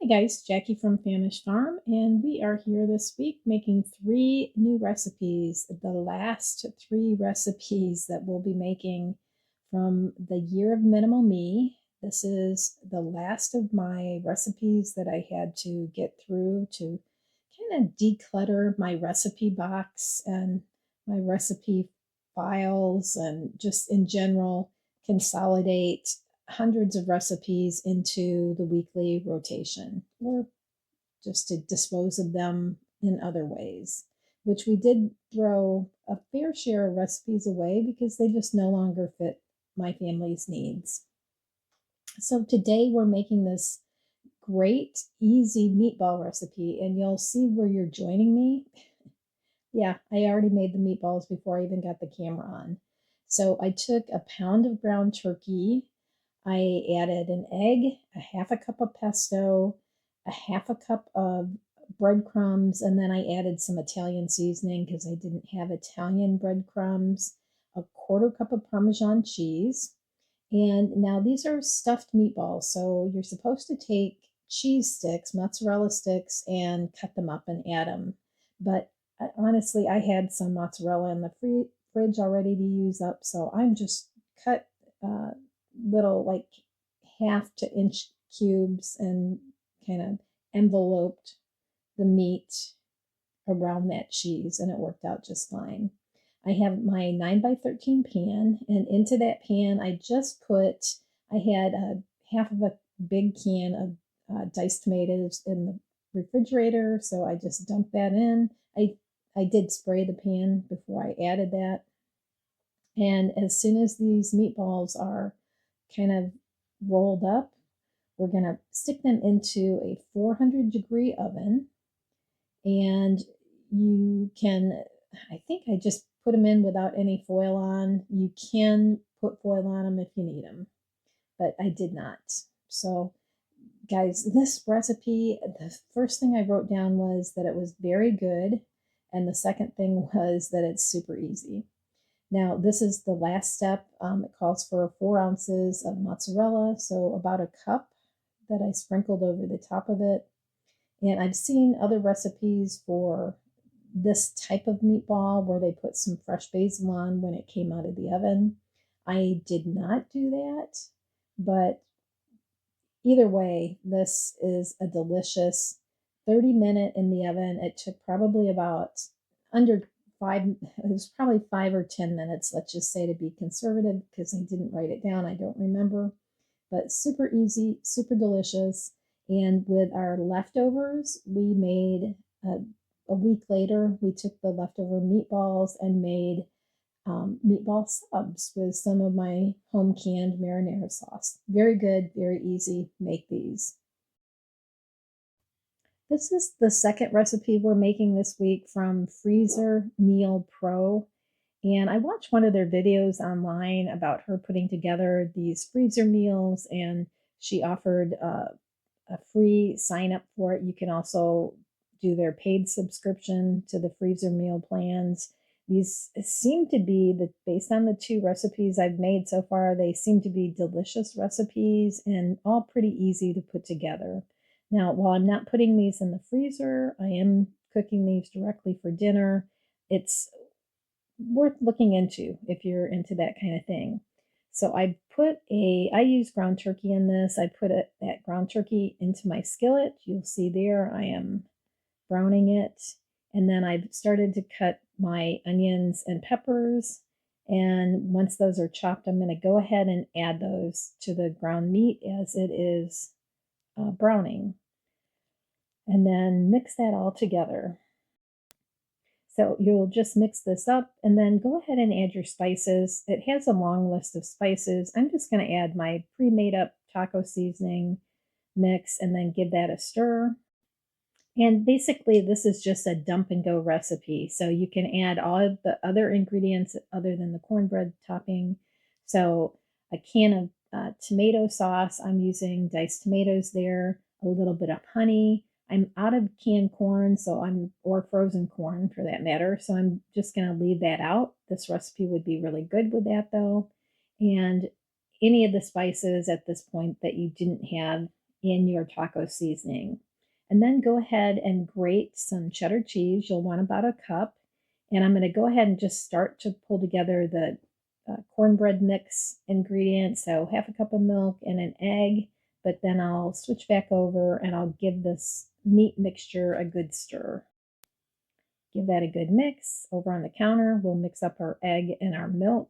Hi guys, Jackie from Famished Farm, and we are here this week making 3 new recipes. The last 3 recipes that we'll be making from the year of Minimal Me. This is the last of my recipes that I had to get through to kind of declutter my recipe box and my recipe files, and just in general consolidate hundreds of recipes into the weekly rotation, or just to dispose of them in other ways, which we did throw a fair share of recipes away because they just no longer fit my family's needs. So today we're making this great, easy meatball recipe, and you'll see where you're joining me. Yeah, I already made the meatballs before I even got the camera on. So I took a pound of ground turkey. I added an egg, a half a cup of pesto, a half a cup of breadcrumbs, and then I added some Italian seasoning because I didn't have Italian breadcrumbs, a quarter cup of Parmesan cheese. And now these are stuffed meatballs, so you're supposed to take cheese sticks, mozzarella sticks, and cut them up and add them. But honestly, I had some mozzarella in the fridge already to use up, so I'm just cut uh, little, like, half to inch cubes and kind of enveloped the meat around that cheese, and it worked out just fine. I have my 9 by 13 pan, and into that pan I had a half of a big can of diced tomatoes in the refrigerator, so I just dumped that in. I did spray the pan before I added that. And as soon as these meatballs are kind of rolled up, we're going to stick them into a 400-degree oven. And you can, I think I just put them in without any foil on. You can put foil on them if you need them, but I did not. So guys, this recipe, the first thing I wrote down was that it was very good, and the second thing was that it's super easy. Now, this is the last step. It calls for 4 ounces of mozzarella, so about a cup that I sprinkled over the top of it. And I've seen other recipes for this type of meatball where they put some fresh basil on when it came out of the oven. I did not do that, but either way, this is a delicious 30-minute in the oven. It took probably about under 5, it was probably 5 or 10 minutes, let's just say, to be conservative, because I didn't write it down. I don't remember. But super easy, super delicious. And with our leftovers, we made a week later, we took the leftover meatballs and made meatball subs with some of my home canned marinara sauce. Very good, very easy. Make these. This is the second recipe we're making this week from Freezer Meal Pro. And I watched one of their videos online about her putting together these freezer meals, and she offered a free sign up for it. You can also do their paid subscription to the freezer meal plans. These seem to be, based on the 2 recipes I've made so far, they seem to be delicious recipes and all pretty easy to put together. Now, while I'm not putting these in the freezer, I am cooking these directly for dinner. It's worth looking into if you're into that kind of thing. So I use ground turkey in this. I put that ground turkey into my skillet. You'll see there I am browning it. And then I've started to cut my onions and peppers. And once those are chopped, I'm going to go ahead and add those to the ground meat as it is browning. And then mix that all together. So you'll just mix this up and then go ahead and add your spices. It has a long list of spices. I'm just going to add my pre-made up taco seasoning mix and then give that a stir. And basically this is just a dump and go recipe. So you can add all of the other ingredients other than the cornbread topping. So a can of tomato sauce, I'm using diced tomatoes there, a little bit of honey. I'm out of canned corn, or frozen corn for that matter, so I'm just going to leave that out. This recipe would be really good with that though. And any of the spices at this point that you didn't have in your taco seasoning. And then go ahead and grate some cheddar cheese. You'll want about a cup. And I'm going to go ahead and just start to pull together the cornbread mix ingredients. So half a cup of milk and an egg, but then I'll switch back over and I'll give this meat mixture a good stir. Give that a good mix. Over on the counter, we'll mix up our egg and our milk,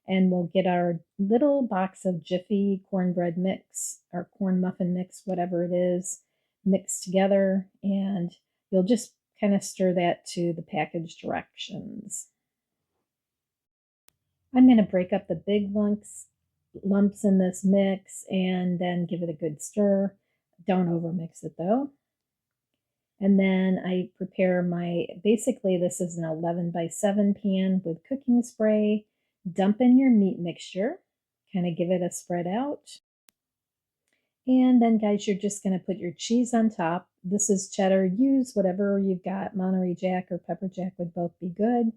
and we'll get our little box of Jiffy cornbread mix or corn muffin mix, whatever it is, mixed together, and you'll just kind of stir that to the package directions. I'm going to break up the big lumps in this mix and then give it a good stir. Don't overmix it though. And then I prepare basically this is an 11 by 7 pan with cooking spray. Dump in your meat mixture, kind of give it a spread out. And then guys, you're just going to put your cheese on top. This is cheddar. Use whatever you've got. Monterey Jack or pepper jack would both be good.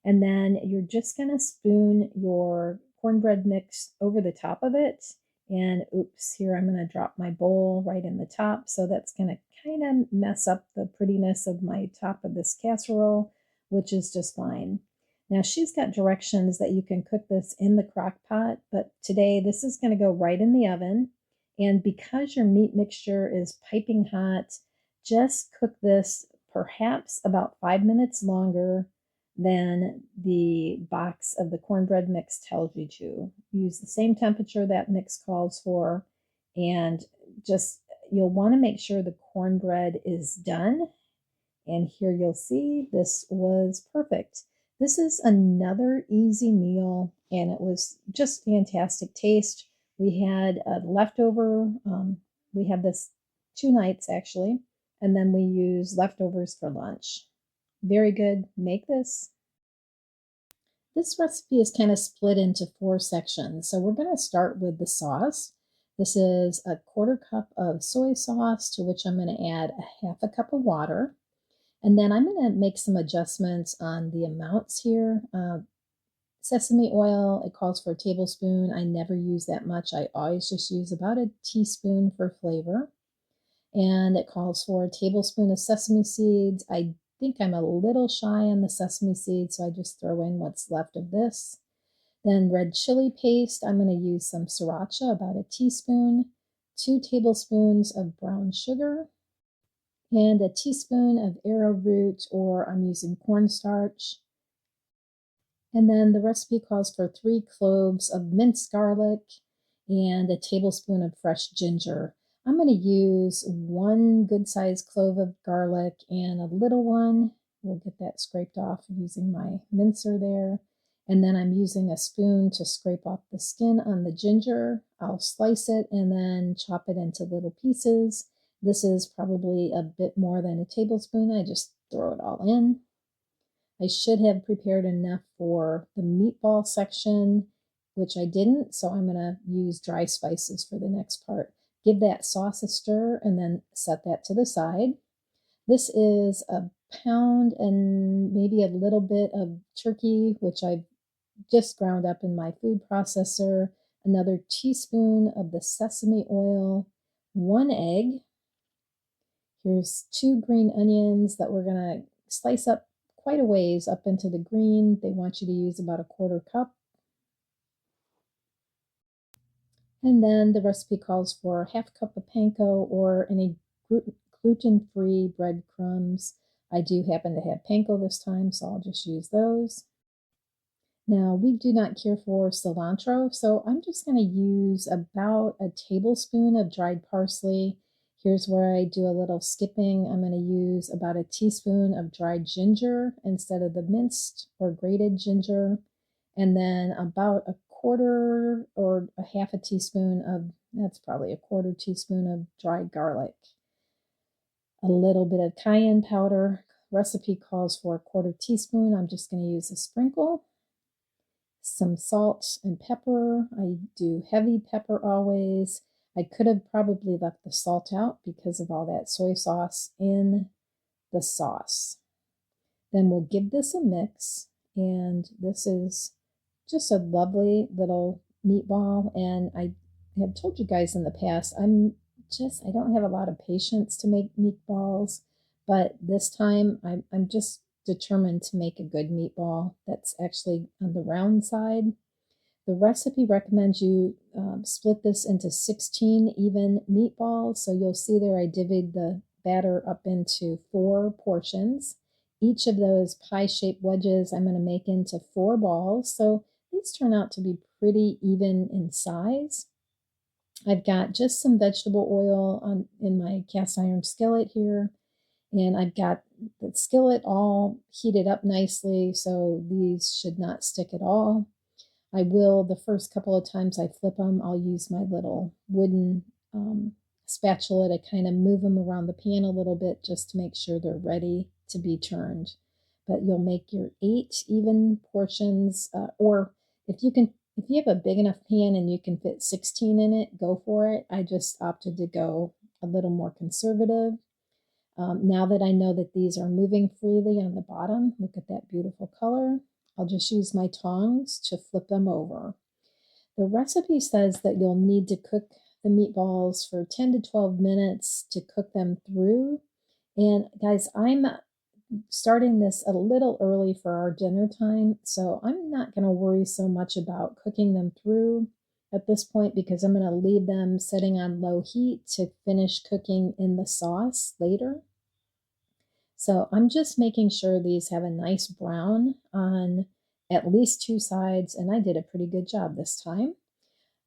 And then you're just going to spoon your cornbread mix over the top of it. And oops, here I'm going to drop my bowl right in the top. So that's going to kind of mess up the prettiness of my top of this casserole, which is just fine. Now she's got directions that you can cook this in the crock pot, but today this is going to go right in the oven. And because your meat mixture is piping hot, just cook this perhaps about 5 minutes longer than the box of the cornbread mix tells you to. Use the same temperature that mix calls for, and just you'll want to make sure the cornbread is done. And here you'll see this was perfect. This is another easy meal, and it was just fantastic taste. We had a leftover, we had this 2 nights actually, and then we used leftovers for lunch. Very good. Make this. This recipe is kind of split into 4 sections. So we're going to start with the sauce. This is a 1/4 cup of soy sauce, to which I'm going to add a 1/2 cup of water. And then I'm going to make some adjustments on the amounts here. Sesame oil, it calls for a tablespoon. I never use that much. I always just use about a teaspoon for flavor. And it calls for a tablespoon of sesame seeds. I think I'm a little shy on the sesame seeds, so I just throw in what's left of this. Then red chili paste, I'm going to use some sriracha, about a teaspoon, 2 tablespoons of brown sugar, and a teaspoon of arrowroot, or I'm using cornstarch. And then the recipe calls for 3 cloves of minced garlic and a tablespoon of fresh ginger. I'm going to use 1 good sized clove of garlic and a little one. We'll get that scraped off using my mincer there. And then I'm using a spoon to scrape off the skin on the ginger. I'll slice it and then chop it into little pieces. This is probably a bit more than a tablespoon. I just throw it all in. I should have prepared enough for the meatball section, which I didn't, so I'm going to use dry spices for the next part. Give that sauce a stir and then set that to the side. This is a pound and maybe a little bit of turkey, which I've just ground up in my food processor, another teaspoon of the sesame oil, 1 egg. Here's 2 green onions that we're going to slice up quite a ways up into the green. They want you to use about a 1/4 cup. And then the recipe calls for 1/2 cup of panko or any gluten-free breadcrumbs. I do happen to have panko this time, so I'll just use those. Now, we do not care for cilantro, so I'm just going to use about a tablespoon of dried parsley. Here's where I do a little skipping. I'm going to use about a teaspoon of dried ginger instead of the minced or grated ginger, and then about a 1/4 or a 1/2 teaspoon of, that's probably a 1/4 teaspoon of dried garlic. A little bit of cayenne powder. Recipe calls for a 1/4 teaspoon. I'm just going to use a sprinkle. Some salt and pepper. I do heavy pepper always. I could have probably left the salt out because of all that soy sauce in the sauce. Then we'll give this a mix, and this is just a lovely little meatball. And I have told you guys in the past, I'm I don't have a lot of patience to make meatballs, but this time I'm just determined to make a good meatball that's actually on the round side. The recipe recommends you split this into 16 even meatballs. So you'll see there I divvied the batter up into 4 portions. Each of those pie-shaped wedges I'm going to make into 4 balls. So these turn out to be pretty even in size. I've got just some vegetable oil in my cast iron skillet here, and I've got the skillet all heated up nicely, so these should not stick at all. I will, the first couple of times I flip them, I'll use my little wooden spatula to kind of move them around the pan a little bit just to make sure they're ready to be turned. But you'll make your 8 even portions, or if you have a big enough pan and you can fit 16 in it, go for it. I just opted to go a little more conservative. Now that I know that these are moving freely on the bottom, look at that beautiful color. I'll just use my tongs to flip them over. The recipe says that you'll need to cook the meatballs for 10 to 12 minutes to cook them through. And guys, I'm starting this a little early for our dinner time, so I'm not going to worry so much about cooking them through at this point because I'm going to leave them sitting on low heat to finish cooking in the sauce later. So I'm just making sure these have a nice brown on at least 2 sides, and I did a pretty good job this time.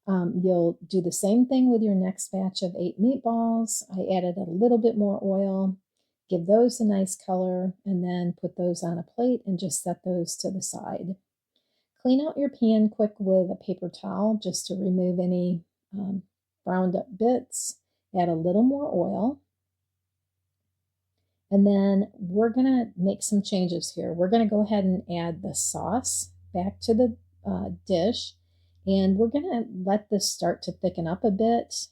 You'll do the same thing with your next batch of 8 meatballs. I added a little bit more oil, give those a nice color, and then put those on a plate and just set those to the side. Clean out your pan quick with a paper towel just to remove any browned up bits. Add a little more oil. And then we're going to make some changes here. We're going to go ahead and add the sauce back to the dish. And we're going to let this start to thicken up a bit.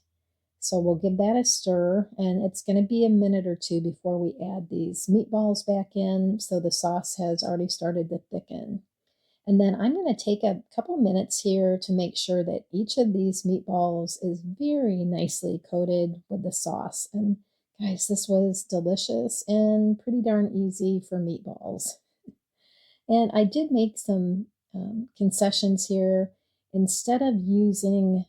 So we'll give that a stir. And it's going to be a minute or 2 before we add these meatballs back in. So the sauce has already started to thicken. And then I'm going to take a couple minutes here to make sure that each of these meatballs is very nicely coated with the sauce. And guys, this was delicious and pretty darn easy for meatballs. And I did make some concessions here. Instead of using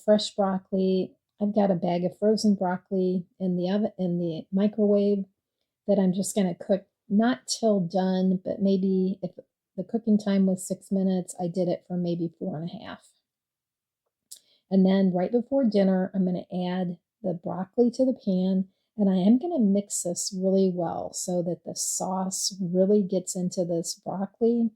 fresh broccoli, I've got a bag of frozen broccoli in the oven, in the microwave, that I'm just going to cook, not till done, but maybe if the cooking time was 6 minutes, I did it for maybe 4.5. And then right before dinner, I'm going to add the broccoli to the pan, and I am going to mix this really well so that the sauce really gets into this broccoli.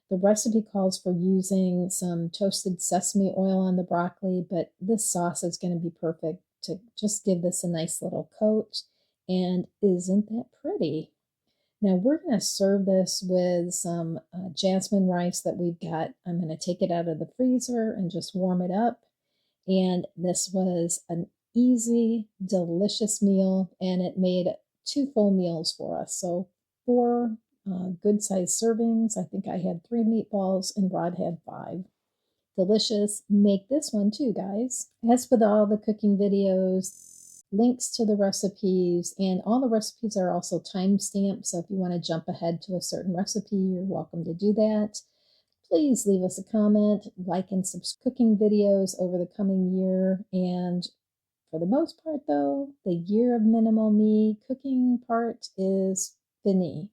The recipe calls for using some toasted sesame oil on the broccoli, but this sauce is going to be perfect to just give this a nice little coat. And isn't that pretty? Now we're going to serve this with some jasmine rice that we've got. I'm going to take it out of the freezer and just warm it up. And this was an easy, delicious meal, and it made 2 full meals for us. So 4 good sized servings. I think I had 3 meatballs and Rod had 5. Delicious. Make this one too, guys. As with all the cooking videos, links to the recipes, and all the recipes are also time-stamped. So if you want to jump ahead to a certain recipe, you're welcome to do that. Please leave us a comment, like and subscribe cooking videos over the coming year. And for the most part, though, the year of minimal me cooking part is fini.